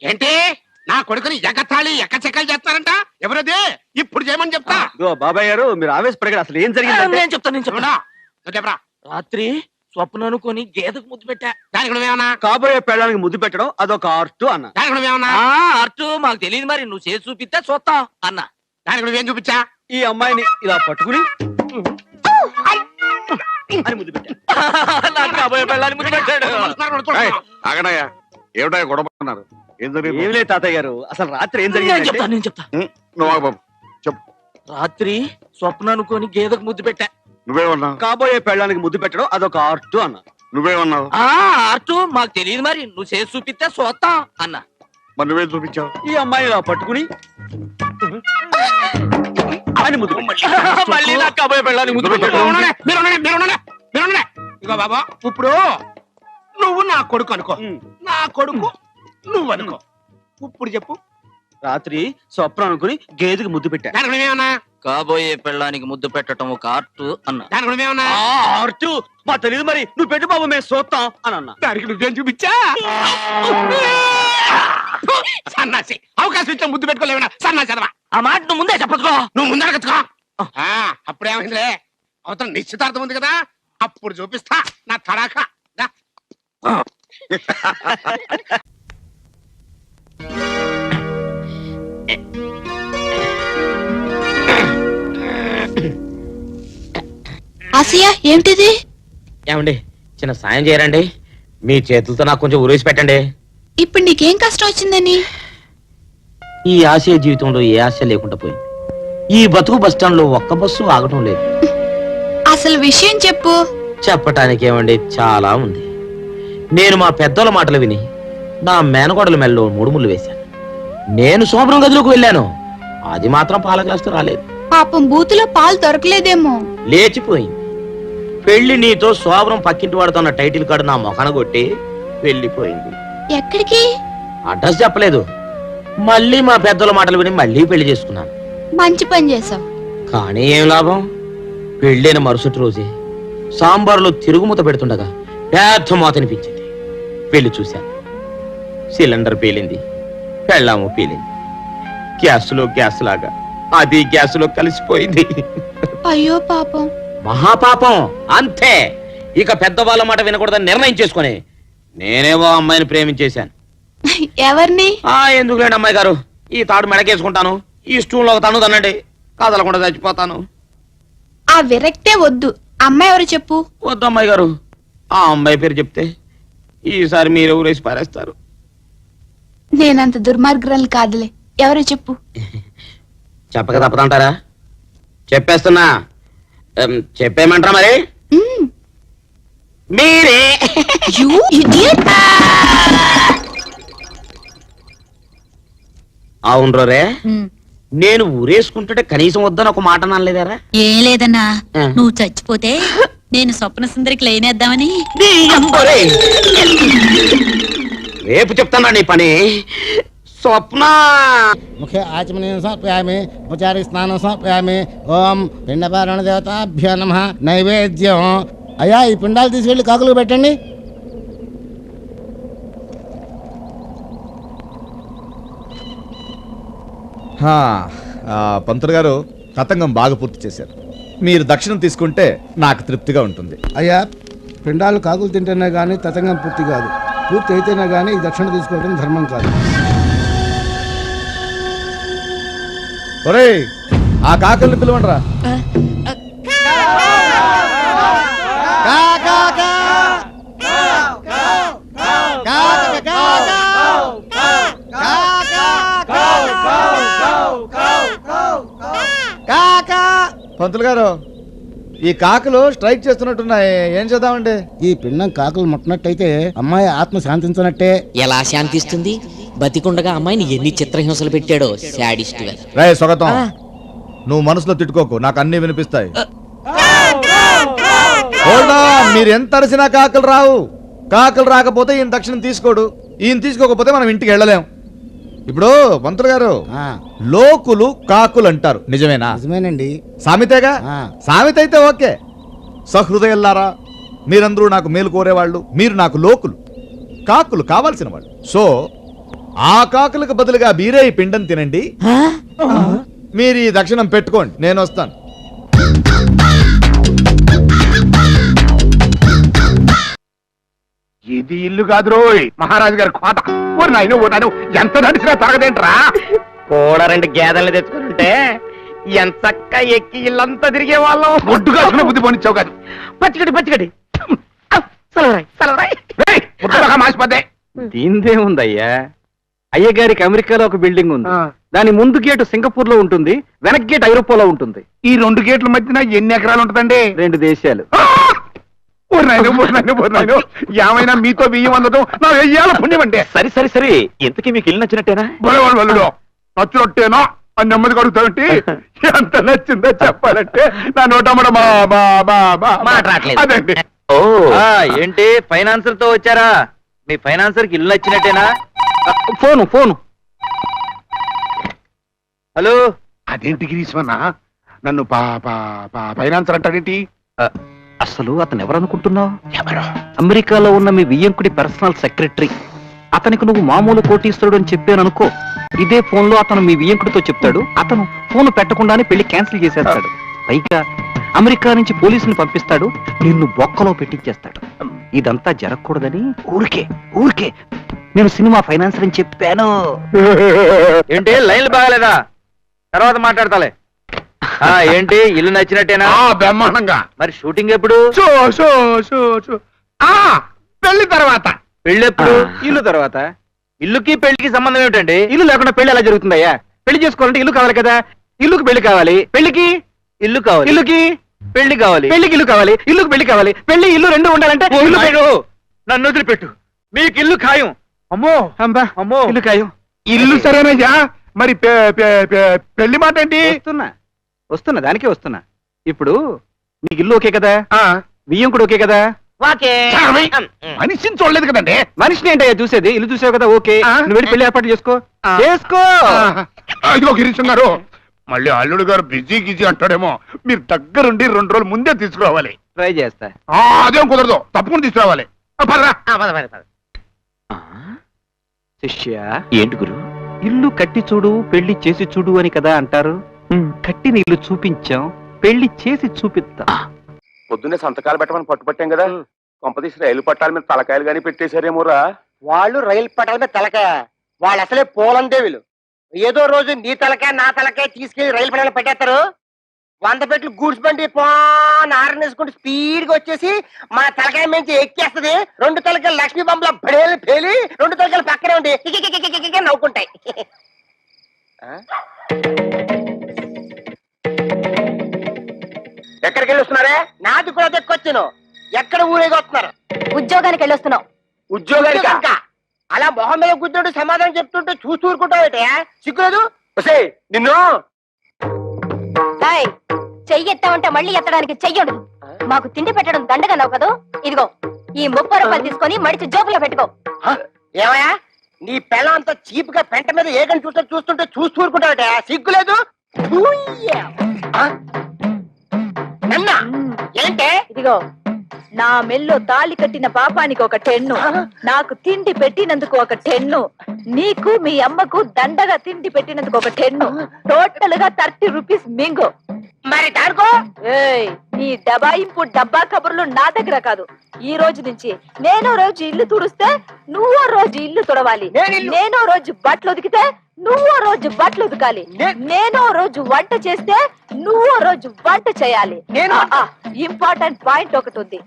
ఏంటి నా కొడుకుని ఎగతాళి ఎక్కచెక్కలు చేస్తారంట? ఎవరది? ఇప్పుడు చేయమని చెప్తా. బాబాయ్ గారు మీరు ఆవేశపడగారు, అసలు ఏం జరిగింది? నేను చెప్తాను చెప్పరా. రాత్రి స్వప్న అనుకొని గేదెకు ముద్దు పెట్టా. దానికి నువ్వేమన్నా? కాబోయే పెళ్ళడానికి ముద్దు పెట్టడం అదొక ఆర్ట్ అన్న. దానికి నువ్వేమన్నా? అర్టు మాకు తెలియదు, మరి నువ్వు చేసి చూపిస్తే చూస్తాం అన్న. దానికి నువ్వేం చూపించా? ఈ అమ్మాయిని ఇలా పట్టుకుని అని ముద్దు పెట్టా. నాకు కాబోయే పెళ్ళాన్ని ముద్దు పెట్టాడు. ఆగడాయా, ఏమిటా గొడవ పడుతున్నారు? ఏం జరిగింది? ఏం లేదు తాతయ్య గారు, అసలు రాత్రి ఏం నేను జరిగింది? చెప్తా నువ్వు ఆగు బాబు, చెప్పు. రాత్రి స్వప్న అనుకొని గేదెకు ముద్దు పెట్టా. నువ్వేమన్నావు? కాబోయే పెళ్ళడానికి ముద్దు పెట్టడం అదొక ఆర్ట్ అన్న. నువ్వేమన్నావు? అర్టు మాకు తెలియదు, మరి నువ్వు చేసి చూపిస్తే చూస్తాం అన్న. మరి నువ్వేం చూపించావు? ఈ అమ్మాయిని ఇలా పట్టుకుని అని ముద్దు పెట్టా. మళ్ళీ నాకు కాబోయే పెళ్ళాన్ని ముద్దు పెట్టాడు. ఇగో బాబా, ఇప్పుడు నువ్వు నా కొడుకు అనుకో, నా కొడుకు నువ్వు అనుకో. ఇప్పుడు చెప్పు. రాత్రి స్వప్న అనుకుని గేదెకి ముద్దు పెట్టా. దానికి నువ్వేమన్నా? కాబోయే పెళ్ళానికి ముద్దు పెట్టడం ఒక ఆర్ట్ అన్న. దానికి నువ్వేమన్నా? ఆర్ట్ మా తెలియదు, మరి నువ్వు పెట్టు బాబు, మేము చూస్తాం అని అన్నా. దానికి నువ్వేం చూపించా? సన్నాసి, అవకాశం ఇచ్చా ముద్దు పెట్టుకోలేవనా? సన్నాసి అదవా. ఆ మాట నువ్వు ముందే చెప్పచ్చుకో. నువ్వు ముందరగచ్చుకో. అప్పుడేమైందిలే, అవతల నిశ్చితార్థం ఉంది కదా, అప్పుడు చూపిస్తా నా తడాక. ఆసియా, ఏమిటిది? ఏమండి, చిన్న సాయం చేయరండి. మీ చేతులతో నాకు కొంచెం ఉరేసి పెట్టండి. ఇప్పుడు నీకేం కష్టం వచ్చిందని? ఈ ఆశయ జీవితంలో ఏ ఆశ లేకుండా పోయింది. ఈ బతుకు బస్టాండ్ లో ఒక్క బస్సు ఆగటం లేదు. అసలు విషయం చెప్పు. చెప్పటానికి ఏమండి, చాలా ఉంది. నేను మా పెద్దల మాటలు విని నా మేనకోడల మెల్లో 3 ముళ్ళు వేశాను. నేను శోభనం గదిలోకి వెళ్ళాను, అది మాత్రం పాల గ్లాసుతో రాలేదు. పాపం బూతులో పాలు దొరకలేదేమో. లేచిపోయింది. పెళ్లి నీతో శోభనం పక్కింటి వాడుతున్న టైటిల్ కార్డు నా మొఖాన కొట్టి వెళ్ళిపోయింది. ఎక్కడికి? అడ్రస్ చెప్పలేదు. మళ్ళీ మా పెద్దల మాటలు విని మళ్ళీ పెళ్లి చేసుకున్నాను. మంచి పని చేసావు. కానీ ఏం లాభం? పెళ్ళైన మరుసటి రోజే సాంబార్లో తిరుగుమూత పెడుతుండగా పెద్ద మూత అనిపించింది. పెళ్లి చూశాను. సిలిండర్ పేలింది, పెళ్ళాము పేలింది. గ్యాస్లో గ్యాస్ లాగా అది గ్యాస్లో కలిసిపోయింది. అయ్యో పాపం. మహాపాపం అంతే. ఇక పెద్దవాళ్ళ మాట వినకూడదని నిర్ణయం చేసుకుని నేనేవో అమ్మాయిని ప్రేమించేశాను. ఎవరిని? ఎందుకులేండి అమ్మాయి గారు, ఈ తాడు మెడకేసుకుంటాను, ఈ స్టూల్లో ఒక తను తనండి, కదలకుండా చచ్చిపోతాను. ఆ విరక్తే వద్దు. అమ్మాయి ఎవరు చెప్పు. వద్దు అమ్మాయి గారు, ఆ అమ్మాయి పేరు చెప్తే ఈసారి మీరు ఊరేసి పారేస్తారు. నేనంత దుర్మార్గురాలు కాదులే. ఎవరో చెప్పు. చెప్పక తప్పదంటారా? చెప్పేస్తున్నా. చెప్పేయమంటారా మరి? మీరే. You idiot! అవును రే, నేను ఊరేసుకుంటుంటే కనీసం వద్దని ఒక మాట అనలేదారా? ఏం లేదన్నా, నువ్వు చచ్చిపోతే నేను స్వప్న సుందరికి లైనేద్దామని. రేపు చెప్తానా నీ పని. స్వప్న ముఖే ఆచమనీయం సమర్పయామి, ఉపచారి స్నానం సమర్పయామి. ఓం పిండపారణ దేవతాభ్యో నమః. నైవేద్యం. అయ్యా, ఈ పిండాలు తీసుకెళ్లి కాకులకు పెట్టండి. పంతులు గారు, తతంగం బాగా పూర్తి చేశారు. మీరు దక్షిణం తీసుకుంటే నాకు తృప్తిగా ఉంటుంది. అయ్యా, పిండాలు కాకులు తింటేనే కానీ తతంగం పూర్తి కాదు. పూర్తి అయితేనే కానీ ఈ దక్షిణ తీసుకోవడం ధర్మం కాదు. ఒరేయ్, ఆ కాకుల్ని పిలవండిరా. పంతులు గారు, ఈ కాకులు స్ట్రైక్ చేస్తున్నట్టున్నాయి, ఏం చేద్దామండి? ఈ పిండం కాకులు ముట్టినట్టయితే అమ్మాయి ఆత్మ శాంతించినట్టే. ఎలా శాంతిస్తుంది? బతికుండగా అమ్మాయిని ఎన్ని చిత్రహింసలు పెట్టాడో శాడిస్ట్. రే స్వాగతం, నువ్వు మనసులో తిట్టుకోకు, నాకు అన్ని వినిపిస్తాయి. మీరు ఎంత అరిసినా కాకులు రావు. కాకులు రాకపోతే ఈయన దక్షిణం తీసుకోడు, ఈయన తీసుకోకపోతే మనం ఇంటికి వెళ్ళలేం. ఇప్పుడు పంతులు గారు, లోకులు కాకులు అంటారు, నిజమేనా? నిజమేనండి. సామెతేగా? సామెత అయితే ఓకే. సహృదయల్లారా, మీరందరూ నాకు మేలు కోరేవాళ్ళు, మీరు నాకు లోకులు, కాకులు కావాల్సిన వాళ్ళు. సో ఆ కాకులకు బదులుగా మీరే ఈ పిండం తినండి. మీరు ఈ దక్షిణం పెట్టుకోండి, నేను వస్తాను. ఇది ఇల్లు కాదు రోయ్, మహారాజు గారి కోట. ఓ నాయన ఓ నాయన, ఎంత నడిచినా తరగదేంట్రా. కూడా 2 గేదెలు తెచ్చుకుంటే ఎంతక్క ఎక్కి ఇల్లంతా తిరిగే వాళ్ళం. ఒడ్డుగా బుద్ధి పోనిచ్చావు కాదు. పచ్చిగడి మాసిపోతే దీనిదేముందయ్యా, అయ్యగారికి అమెరికాలో ఒక బిల్డింగ్ ఉంది. దాని ముందు గేటు సింగపూర్ లో ఉంటుంది, వెనక గేట్ ఐరోపాలో ఉంటుంది. ఈ 2 గేట్ల మధ్యన ఎన్ని ఎకరాలు ఉంటదండి? 2 దేశాలు. ఏమైనా మీతో బియ్యం అందడం నా వెయ్యాల పుణ్యం అంటే. సరే ఇంతకీ మీకు ఇల్లు నచ్చినట్టేనా? బలవాళ్ళు నచ్చినట్టేనా అని నెమ్మదిగా అడుగుతావంటే ఎంత నచ్చిందో చెప్పాలంటే నా నోటమ్మడ మాట రావట్లేదు. అదండి. ఓ ఏంటి ఫైనాన్సర్ తో వచ్చారా? మీ ఫైనాన్సర్ కి ఇల్లు నచ్చినట్టేనా? ఫోను. హలో, అదేంటి గిరీశ్వన్న నన్ను ఫైనాన్సర్ అంటాడేంటి? అసలు అతను ఎవరనుకుంటున్నావు? ఎవరు? అమెరికాలో ఉన్న మీ వియ్యంకుడి పర్సనల్ సెక్రటరీ. అతనికి నువ్వు మామూలు కోటీశ్వరుడు అని చెప్పాననుకో, ఇదే ఫోన్ లో అతను మీ వియ్యంకుడితో చెప్తాడు. అతను ఫోన్ పెట్టకుండానే పెళ్లి క్యాన్సిల్ చేసేస్తాడు. పైగా అమెరికా నుంచి పోలీసుని పంపిస్తాడు, నిన్ను బొక్కలో పెట్టించేస్తాడు. ఇదంతా జరగకూడదని ఊరికే నేను సినిమా ఫైనాన్సర్ అని చెప్పాను. ఏంటి లైన్లు బాగాలేదా? తర్వాత మాట్లాడతాలే. ఏంటి ఇల్లు నచ్చినట్టేనా? బ్రహ్మాండంగా. మరి షూటింగ్ ఎప్పుడు? పెళ్లి తర్వాత. పెళ్లి ఎప్పుడు? ఇల్లు తర్వాత. ఇల్లుకి పెళ్లికి సంబంధం ఏమిటండి? ఇల్లు లేకుండా పెళ్లి ఎలా జరుగుతుందయ్యా? పెళ్లి చేసుకోవాలంటే ఇల్లు కావాలి కదా. ఇల్లుకి పెళ్లి కావాలి, పెళ్లికి ఇల్లు కావాలి, ఇల్లుకి పెళ్లి కావాలి, పెళ్లికి ఇల్లు కావాలి, ఇల్లుకి పెళ్లి కావాలి. పెళ్లి ఇల్లు 2 ఉండాలంటే ఇల్లు నన్ను వదిలిపెట్టు. మీకు ఇల్లు ఖాయం. అమ్మో అమ్మో ఇల్లు ఖాయం. ఇల్లు సరేనయ్యా, మరి పెళ్లి మాట ఏంటి? వస్తున్నా దానికే వస్తున్నా. ఇప్పుడు నీకు ఇల్లు ఓకే కదా, బియ్యం కూడా ఓకే కదా. మనిషిని చూడలేదు కదండి. మనిషిని ఏంటయ్యా చూసేది? ఇల్లు చూసావు కదా, ఓకే. నువ్వు వెళ్ళి పెళ్లి ఏర్పాటు చేసుకో. ఇదిగో గిరీశం గారు, మళ్ళీ అల్లుడు గారు బిజీ గిజీ అంటాడేమో. మీరు దగ్గరుండి 2 రోజులు ముందే తీసుకురావాలి. ట్రై చేస్తా. అదేం కుదరదు, తప్పకుండా తీసుకురావాలి. శిష్య, ఏంటి గురు? ఇల్లు కట్టి చూడు, పెళ్లి చేసి చూడు అని కదా అంటారు. కట్టిన ఇల్లు చూపించాం, పెళ్లి చేసి చూపిద్దాం. పొద్దున్నే సంతకాలు పెట్టమని పట్టుపట్టాం కదా, కొంపదీసి రైలు పట్టాల మీద తలకాయలు గానీ పెట్టేశారేమోరా. వాళ్ళు రైలు పట్టాల మీద తలకాయ, వాళ్ళు అసలే పోలందేవులు. ఏదో రోజు నీ తలకాయ నా తలకాయ తీసుకెళ్లి రైలు పట్టాల పెట్టేస్తారు. 100 పెట్లు గూడ్స్ బండి ఆరనేసుకుంటూ స్పీడ్ గా వచ్చేసి మన తలకాయ నుంచి ఎక్కేస్తుంది. 2 తలకాయలు లక్ష్మీ బొమ్మల బడేలు పేలి 2 తలకాయలు పక్కనే ఉండి నవ్వుకుంటాయి. ఎక్కడికి వెళ్ళి వస్తున్నారే? నాది కూడా దక్కొచ్చాను. ఎక్కడ ఊరేగి వస్తున్నారు? ఉద్యోగానికి వెళ్ళొస్తున్నావు. ఉద్యోగానికి అలా మొహం మీద కూర్చుంటూ సమాధానం చెప్తుంటే చూస్తూ ఊరుకుంటావు. సిగ్గులేదు నిన్ను. చెయ్యి ఎత్తామంటే మళ్ళీ ఎత్తడానికి చెయ్యడు. మాకు తిండి పెట్టడం దండగా నవ్వు కదా. ఇదిగో ఈ 30 రూపాయలు తీసుకొని మడిచి జోబులో పెట్టుకో. ఏమయ్యా, నీ పిల్ల అంతా చీప్ గా పెంట మీద ఏకని చూస్తుంటే చూస్తూ ఊరుకుంటావుట. సిగ్గులేదు. నన్నా ఏంటే? ఇదిగో నా మెల్లో తాళి కట్టిన పాపానికి ఒక 10, నాకు తిండి పెట్టినందుకు ఒక 10, నీకు మీ అమ్మకు దండగా తిండి పెట్టినందుకు ఒక 10, టోటల్ గా 30 రూపీస్ మింగు. మరి దానికో నీ దబాయింపు డబ్బా కబుర్లు నా దగ్గర కాదు. ఈ రోజు నుంచి నేనో రోజు ఇల్లు తుడిస్తే నువ్వో రోజు ఇల్లు తుడవాలి. నేనో రోజు బట్టలు ఉతికితే నువ్వో రోజు బట్టలు ఉతకాలి. నేనో రోజు వంట చేస్తే నువ్వో రోజు వంట చేయాలి. ఇంపార్టెంట్ పాయింట్ ఒకటి ఉంది.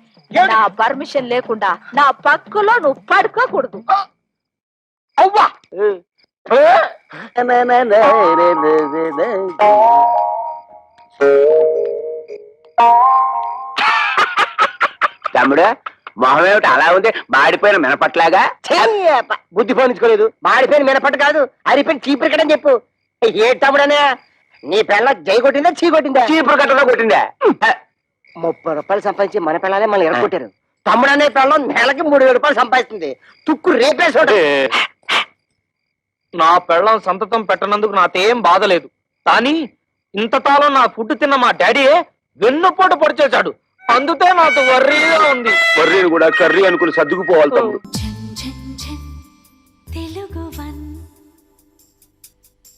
నా పర్మిషన్ లేకుండా నా పక్కలో నువ్వు పడుకోకూడదు. అవ్వా తమ్ముడు, మొహం ఏమిటి అలా ఉంది? మాడిపోయిన మినపట్లాగా. బుద్ధి పోనించుకోలేదు. మాడిపోయిన మినపట్టు కాదు, అరిపోయిన చీపురు కట్టని చెప్పు. ఏ తమ్ముడనే, నీ పిల్ల జై కొట్టిందా చీ కొట్టిందా? చీపురు కట్టలో కొట్టిందా? 30 రూపాయలు సంపాదించి మన పిల్లలే మనం ఎరగొట్టారు. తమ్ముడనే పిల్లం నెలకి 3000 రూపాయలు సంపాదిస్తుంది. తుక్కు రేపేసోడు. నా పెళ్ళం సంతతం పెట్టనందుకు నాకేం బాధలేదు, కానీ ఇంతకాలం నా ఫుడ్ తిన్న మా డాడీ వెన్నుపోటు పొడిచేశాడు. అందుకే నాకు వర్రీగా ఉంది. వర్రీని కూడా కర్రీ అనుకుని సర్దుకుపోవాలి తమ్ముడు.